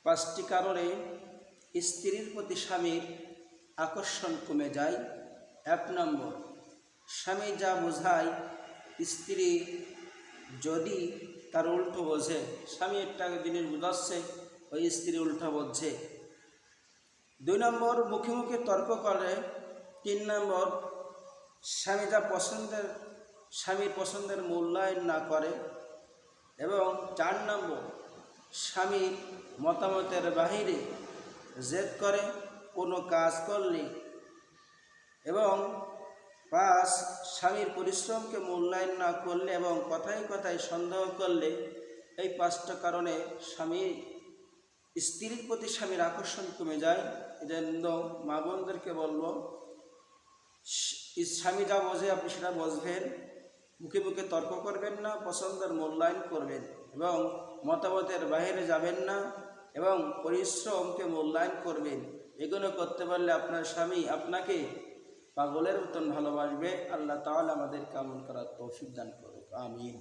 পাঁচটি কারণে স্ত্রীর প্রতি স্বামীর আকর্ষণ কমে যায়। 1 নম্বর, স্বামী যা বোঝায় স্ত্রী যদি তার উল্টো বোঝে। স্বামী একটা জিনিস বোঝাচ্ছে, ওই স্ত্রী উল্টো বোঝে। 2 নম্বর, মুখে মুখে তর্ক করে। 3 নম্বর, স্বামীর পছন্দের মূল্যায়ন না করে। এবং 4 নম্বর, স্বামীর মতামতের বাহিরে জেদ করে কোনো কাজ করলে। এবং 5, স্বামীর পরিশ্রমকে মূল্যায়ন না করলে এবং কথায় কথায় সন্দেহ করলে। এই 5টা কারণে স্ত্রীর প্রতি স্বামীর আকর্ষণ কমে যায়। এজন্য মা বোনদেরকে বলবো, স্বামী যা বোঝে আপনি সেটা বুঝবেন, মুখে মুখে তর্ক করবেন না, পছন্দের মূল্যায়ন করবেন এবং মতামতের বাইরে যাবেন না এবং পরিশ্রমকে মূল্যায়ন করবেন। এগুলো করতে পারলে আপনার স্বামী আপনাকে পাগলের মতন ভালোবাসবে। আল্লাহ তাআলা আমাদেরকে আমল করার তৌফিক দান করুক। আমিন।